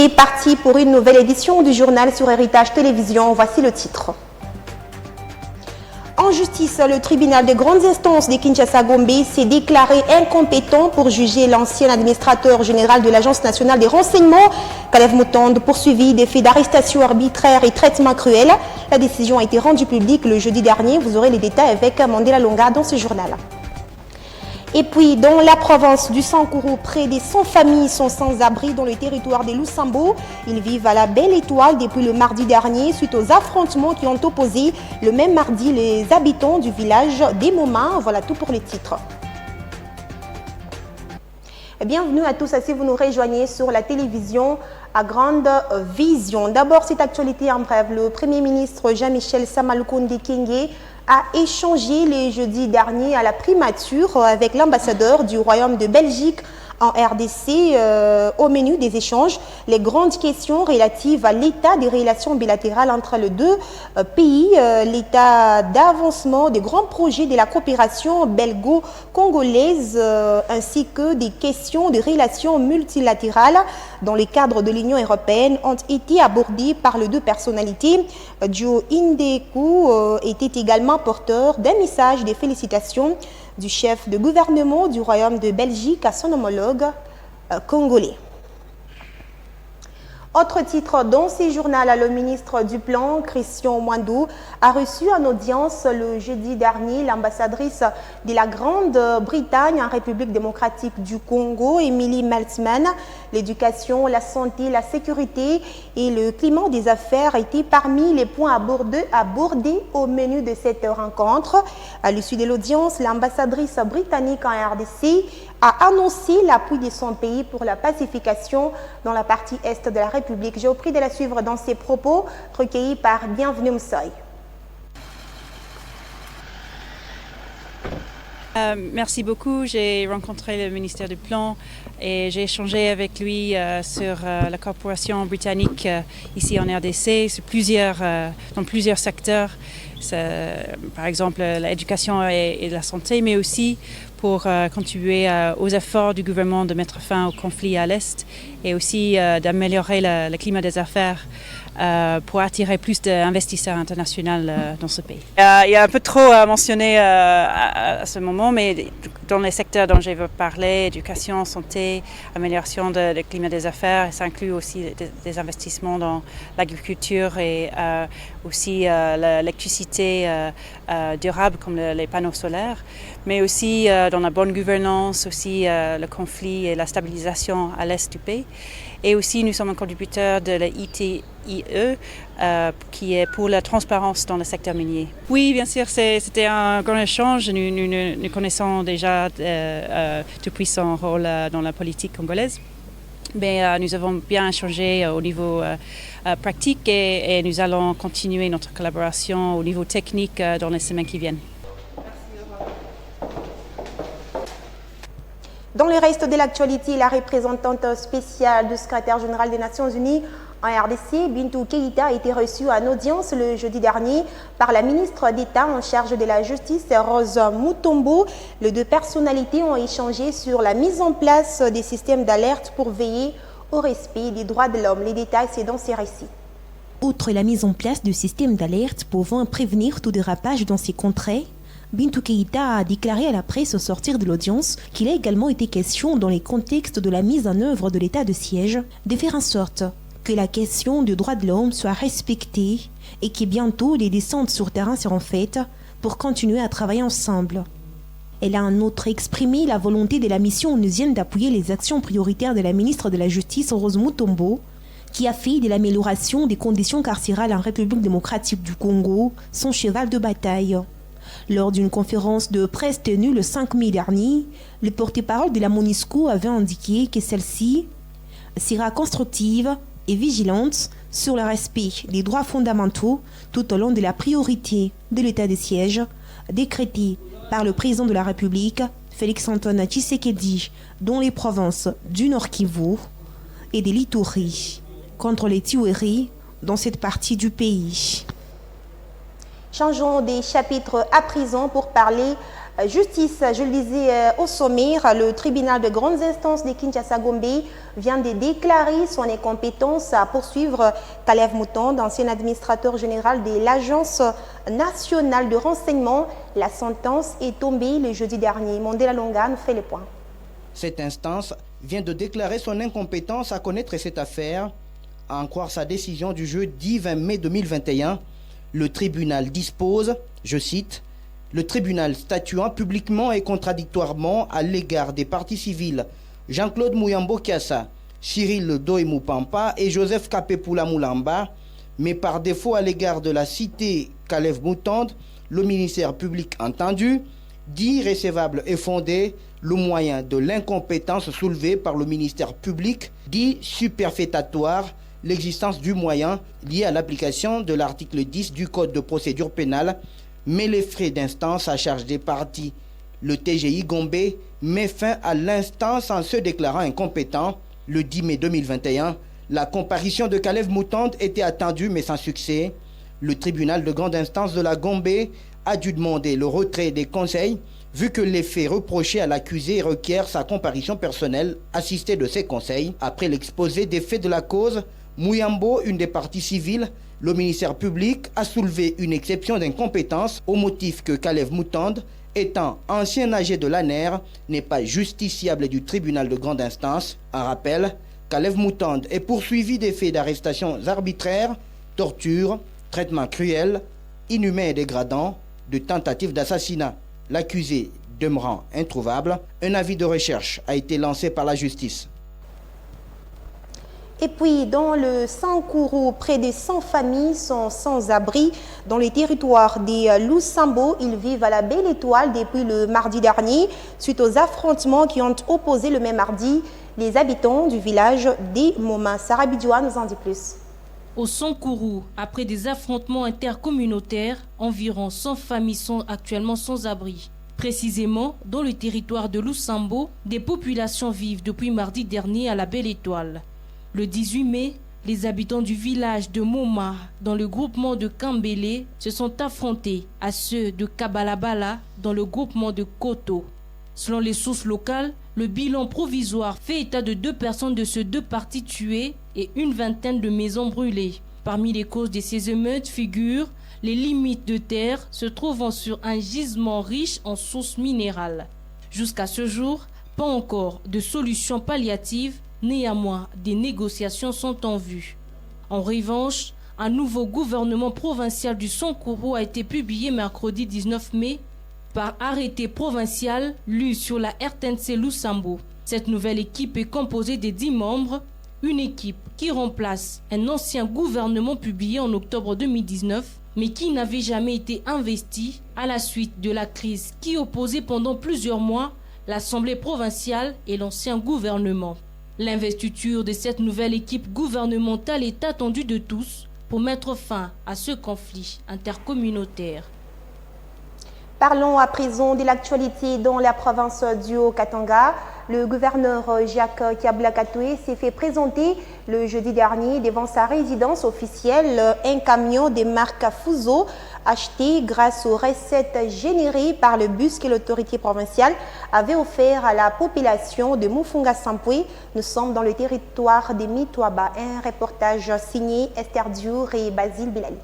C'est parti pour une nouvelle édition du journal sur Héritage Télévision. Voici le titre. En justice, le tribunal de grandes instances de Kinshasa-Gombe s'est déclaré incompétent pour juger l'ancien administrateur général de l'Agence nationale des renseignements, Kalev Mutombo, poursuivi des faits d'arrestation arbitraire et traitement cruel. La décision a été rendue publique le jeudi dernier. Vous aurez les détails avec Mandela Longa dans ce journal. Et puis, dans la province du Sankourou, près des 100 familles sont sans abri dans le territoire des Lusambo. Ils vivent à la Belle Étoile depuis le mardi dernier suite aux affrontements qui ont opposé le même mardi les habitants du village des Momins. Voilà tout pour les titres. Bienvenue à tous, si vous nous rejoignez sur la télévision à Grande Vision. D'abord, cette actualité en bref. Le Premier ministre Jean-Michel Samalukonde Kyenge a échangé le jeudi dernier à la primature avec l'ambassadeur du Royaume de Belgique en RDC. Au menu des échanges, les grandes questions relatives à l'état des relations bilatérales entre les deux pays, l'état d'avancement des grands projets de la coopération belgo-congolaise, ainsi que des questions de relations multilatérales dans le cadre de l'Union européenne ont été abordées par les deux personnalités. Joe Indeku était également porteur d'un message de félicitations du chef de gouvernement du Royaume de Belgique à son homologue congolais. Autre titre dans ce journal, le ministre du Plan, Christian Mwandou, a reçu en audience le jeudi dernier l'ambassadrice de la Grande-Bretagne en République démocratique du Congo, Emily Meltzman. L'éducation, la santé, la sécurité et le climat des affaires étaient parmi les points abordés au menu de cette rencontre. À l'issue de l'audience, l'ambassadrice britannique en RDC a annoncé l'appui de son pays pour la pacification dans la partie est de la République. J'ai au prix de la suivre dans ses propos recueillis par Bienvenue Moussoy. Merci beaucoup. J'ai rencontré le ministère du Plan et j'ai échangé avec lui sur la coopération britannique ici en RDC dans plusieurs secteurs. Par exemple, l'éducation et la santé, mais aussi pour contribuer aux efforts du gouvernement de mettre fin au conflit à l'Est et aussi d'améliorer le climat des affaires pour attirer plus d'investisseurs internationaux dans ce pays. Il y a un peu trop à mentionner à ce moment, mais dans les secteurs dont j'ai parlé, éducation, santé, amélioration du climat des affaires, ça inclut aussi des investissements dans l'agriculture et aussi l'électricité durable comme les panneaux solaires, mais aussi dans la bonne gouvernance, aussi le conflit et la stabilisation à l'est du pays. Et aussi, nous sommes un contributeur de la ITIE, qui est pour la transparence dans le secteur minier. Oui, bien sûr, c'était un grand échange. Nous connaissons déjà depuis son rôle dans la politique congolaise. Mais nous avons bien échangé au niveau pratique et nous allons continuer notre collaboration au niveau technique dans les semaines qui viennent. Dans le reste de l'actualité, la représentante spéciale du secrétaire général des Nations Unies en RDC, Bintou Keïta, a été reçue en audience le jeudi dernier par la ministre d'État en charge de la justice, Rose Mutombo. Les deux personnalités ont échangé sur la mise en place des systèmes d'alerte pour veiller au respect des droits de l'homme. Les détails, c'est dans ces récits. Outre la mise en place de systèmes d'alerte pouvant prévenir tout dérapage dans ces contrées, Bintou Keïta a déclaré à la presse au sortir de l'audience qu'il a également été question dans les contextes de la mise en œuvre de l'état de siège de faire en sorte que la question du droit de l'homme soit respectée et que bientôt les descentes sur terrain seront faites pour continuer à travailler ensemble. Elle a en outre exprimé la volonté de la mission onusienne d'appuyer les actions prioritaires de la ministre de la Justice, Rose Mutombo, qui a fait de l'amélioration des conditions carcérales en République démocratique du Congo son cheval de bataille. Lors d'une conférence de presse tenue le 5 mai dernier, le porte-parole de la MONUSCO avait indiqué que celle-ci sera constructive et vigilante sur le respect des droits fondamentaux tout au long de la priorité de l'état de siège décrété par le président de la République, Félix-Antoine Tshisekedi, dans les provinces du Nord Kivu et de l'Ituri, contre les tueries dans cette partie du pays. Changeons des chapitres à présent pour parler Justice, je le disais au sommaire, le tribunal de grande instance de Kinshasa-Gombe vient de déclarer son incompétence à poursuivre Kalev Moutonde, ancien administrateur général de l'Agence nationale de renseignement. La sentence est tombée le jeudi dernier. Mandela Longa fait le point. Cette instance vient de déclarer son incompétence à connaître cette affaire. À en croire sa décision du jeudi 20 mai 2021, le tribunal dispose, je cite, « Le tribunal statuant publiquement et contradictoirement à l'égard des parties civiles Jean-Claude Muyambo Kiassa, Cyril Doemou Pampa et Joseph Kapepula Moulamba, mais par défaut à l'égard de la cité Kalev Moutonde, le ministère public entendu, dit recevable et fondé le moyen de l'incompétence soulevée par le ministère public, dit superfétatoire l'existence du moyen lié à l'application de l'article 10 du Code de procédure pénale, mais les frais d'instance à charge des parties. Le TGI Gombe met fin à l'instance en se déclarant incompétent. Le 10 mai 2021, la comparution de Kalev Moutonde était attendue mais sans succès. Le tribunal de grande instance de la Gombe a dû demander le retrait des conseils vu que les faits reprochés à l'accusé requièrent sa comparution personnelle assistée de ses conseils. Après l'exposé des faits de la cause, Muyambo, une des parties civiles, le ministère public a soulevé une exception d'incompétence au motif que Kalev Moutonde, étant ancien âgé de l'ANER, n'est pas justiciable du tribunal de grande instance. En rappel, Kalev Moutonde est poursuivi des faits d'arrestation arbitraire, torture, traitement cruel, inhumain et dégradant, de tentative d'assassinat. L'accusé demeurant introuvable, un avis de recherche a été lancé par la justice. Et puis, dans le Sankourou, près de 100 familles sont sans abri. Dans le territoire des Lusambo, ils vivent à la Belle Étoile depuis le mardi dernier, suite aux affrontements qui ont opposé le même mardi les habitants du village des Moma. Sarah Bidjoua nous en dit plus. Au Sankourou, après des affrontements intercommunautaires, environ 100 familles sont actuellement sans abri. Précisément, dans le territoire de Lusambo, des populations vivent depuis mardi dernier à la Belle Étoile. Le 18 mai, les habitants du village de Moma, dans le groupement de Kambélé, se sont affrontés à ceux de Kabalabala, dans le groupement de Koto. Selon les sources locales, le bilan provisoire fait état de 2 personnes de ces 2 parties tuées et une vingtaine de maisons brûlées. Parmi les causes de ces émeutes figurent les limites de terre se trouvant sur un gisement riche en sources minérales. Jusqu'à ce jour, pas encore de solution palliative. Néanmoins, des négociations sont en vue. En revanche, un nouveau gouvernement provincial du Sankourou a été publié mercredi 19 mai par arrêté provincial lu sur la RTNC Lusambo. Cette nouvelle équipe est composée de 10 membres, une équipe qui remplace un ancien gouvernement publié en octobre 2019, mais qui n'avait jamais été investi à la suite de la crise qui opposait pendant plusieurs mois l'Assemblée provinciale et l'ancien gouvernement. L'investiture de cette nouvelle équipe gouvernementale est attendue de tous pour mettre fin à ce conflit intercommunautaire. Parlons à présent de l'actualité dans la province du Haut-Katanga. Le gouverneur Jacques Kabula Katoué s'est fait présenter le jeudi dernier devant sa résidence officielle un camion de marque Fuso acheté grâce aux recettes générées par le bus que l'autorité provinciale avait offert à la population de Mufunga-Sampoué. Nous sommes dans le territoire de Mitouaba. Un reportage signé Esther Diour et Basile Bilali.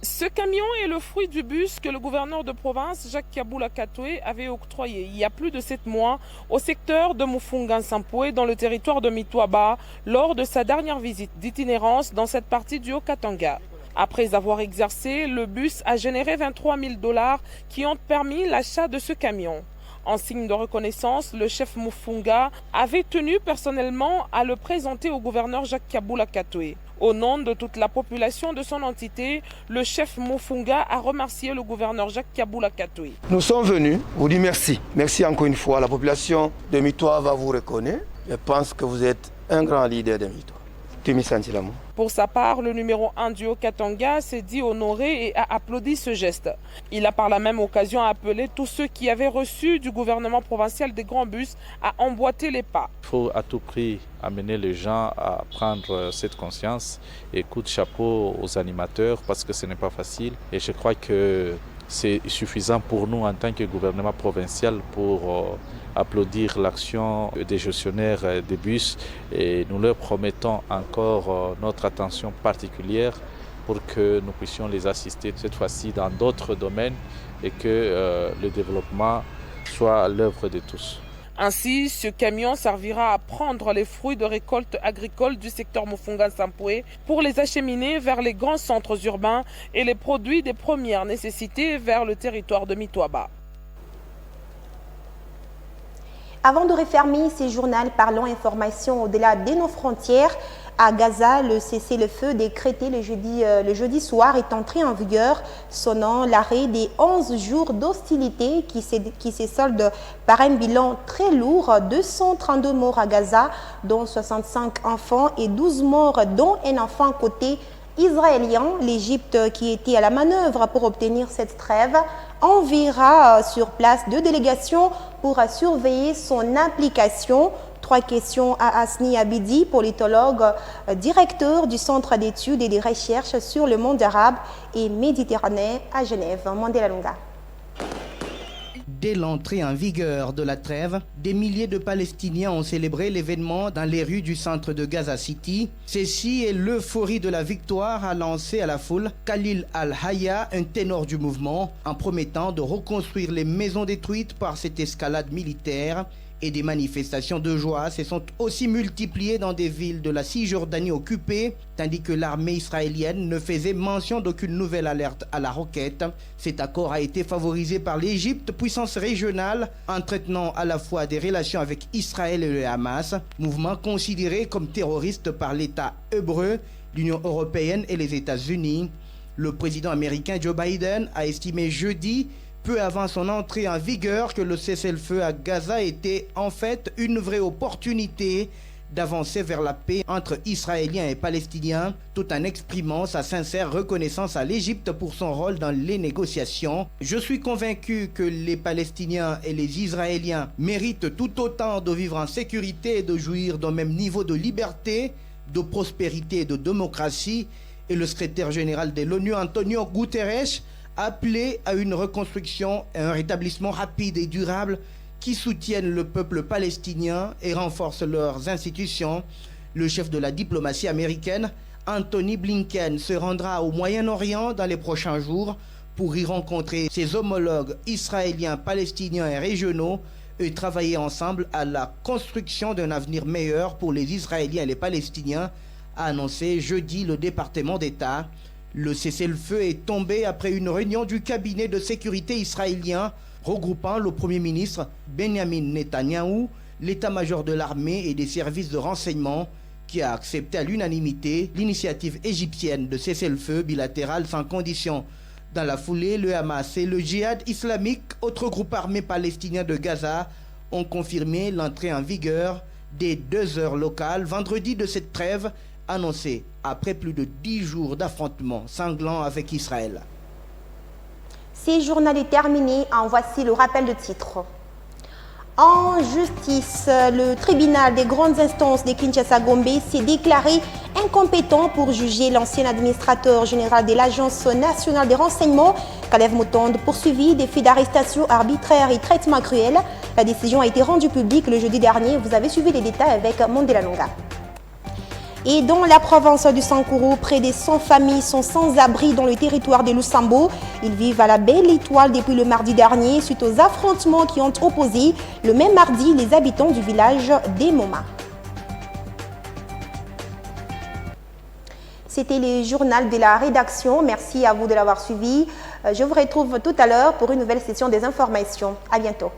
Ce camion est le fruit du bus que le gouverneur de province, Jacques Kabula Katoué, avait octroyé il y a plus de 7 mois au secteur de Mufunga-Sampoué dans le territoire de Mitouaba lors de sa dernière visite d'itinérance dans cette partie du Haut-Katanga. Après avoir exercé, le bus a généré 23 000 $ qui ont permis l'achat de ce camion. En signe de reconnaissance, le chef Mufunga avait tenu personnellement à le présenter au gouverneur Jacques Kabula Katoué. Au nom de toute la population de son entité, le chef Mufunga a remercié le gouverneur Jacques Kabula Katoué. Nous sommes venus vous dire merci. Merci encore une fois. La population de Mitouaba vous reconnaît. Je pense que vous êtes un grand leader de Mitouaba. Pour sa part, le numéro 1 du Haut-Katanga s'est dit honoré et a applaudi ce geste. Il a par la même occasion appelé tous ceux qui avaient reçu du gouvernement provincial des grands bus à emboîter les pas. Il faut à tout prix amener les gens à prendre cette conscience et coup de chapeau aux animateurs parce que ce n'est pas facile. Et je crois que c'est suffisant pour nous en tant que gouvernement provincial pour applaudir l'action des gestionnaires des bus et nous leur promettons encore notre attention particulière pour que nous puissions les assister cette fois-ci dans d'autres domaines et que le développement soit à l'œuvre de tous. Ainsi, ce camion servira à prendre les fruits de récolte agricole du secteur Mufunga-Sampoué pour les acheminer vers les grands centres urbains et les produits des premières nécessités vers le territoire de Mitoaba. Avant de refermer ces journaux, parlons information au-delà de nos frontières. À Gaza, le cessez-le-feu décrété le jeudi soir est entré en vigueur, sonnant l'arrêt des 11 jours d'hostilité qui se solde par un bilan très lourd, 232 morts à Gaza, dont 65 enfants et 12 morts, dont un enfant côté israélien. L'Égypte, qui était à la manœuvre pour obtenir cette trêve, enverra sur place 2 délégations pour surveiller son application. 3 questions à Asni Abidi, politologue, directeur du Centre d'études et de recherches sur le monde arabe et méditerranéen à Genève. Mandela Lunga. Dès l'entrée en vigueur de la trêve, des milliers de Palestiniens ont célébré l'événement dans les rues du centre de Gaza City. Ceci est l'euphorie de la victoire, a lancé à la foule Khalil Al-Hayya, un ténor du mouvement, en promettant de reconstruire les maisons détruites par cette escalade militaire. Et des manifestations de joie se sont aussi multipliées dans des villes de la Cisjordanie occupée, tandis que l'armée israélienne ne faisait mention d'aucune nouvelle alerte à la roquette. Cet accord a été favorisé par l'Égypte, puissance régionale, entretenant à la fois des relations avec Israël et le Hamas, mouvement considéré comme terroriste par l'État hébreu, l'Union européenne et les États-Unis. Le président américain Joe Biden a estimé jeudi, peu avant son entrée en vigueur, que le cessez-le-feu à Gaza était en fait une vraie opportunité d'avancer vers la paix entre Israéliens et Palestiniens, tout en exprimant sa sincère reconnaissance à l'Égypte pour son rôle dans les négociations. Je suis convaincu que les Palestiniens et les Israéliens méritent tout autant de vivre en sécurité et de jouir d'un même niveau de liberté, de prospérité et de démocratie. Et le secrétaire général de l'ONU, Antonio Guterres, appelé à une reconstruction et un rétablissement rapide et durable qui soutiennent le peuple palestinien et renforcent leurs institutions. Le chef de la diplomatie américaine, Anthony Blinken, se rendra au Moyen-Orient dans les prochains jours pour y rencontrer ses homologues israéliens, palestiniens et régionaux et travailler ensemble à la construction d'un avenir meilleur pour les Israéliens et les Palestiniens, a annoncé jeudi le département d'État. Le cessez-le-feu est tombé après une réunion du cabinet de sécurité israélien regroupant le Premier ministre Benjamin Netanyahou, l'état-major de l'armée et des services de renseignement, qui a accepté à l'unanimité l'initiative égyptienne de cessez-le-feu bilatéral sans condition. Dans la foulée, le Hamas et le Djihad islamique, autre groupe armé palestinien de Gaza, ont confirmé l'entrée en vigueur des 2 heures locales vendredi de cette trêve annoncée après plus de 10 jours d'affrontements sanglants avec Israël. Ce journal est terminé. En voici le rappel de titre. En justice, le tribunal des grandes instances de Kinshasa-Gombe s'est déclaré incompétent pour juger l'ancien administrateur général de l'Agence nationale des renseignements, Kalev Mutombo, poursuivi des faits d'arrestation arbitraire et traitement cruel. La décision a été rendue publique le jeudi dernier. Vous avez suivi les détails avec Mandela Lunga. Et dans la province du Sankuru, près de 100 familles sont sans abri dans le territoire de Lusambo. Ils vivent à la Belle Étoile depuis le mardi dernier suite aux affrontements qui ont opposé le même mardi les habitants du village d'Emoma. C'était le journal de la rédaction. Merci à vous de l'avoir suivi. Je vous retrouve tout à l'heure pour une nouvelle session des informations. À bientôt.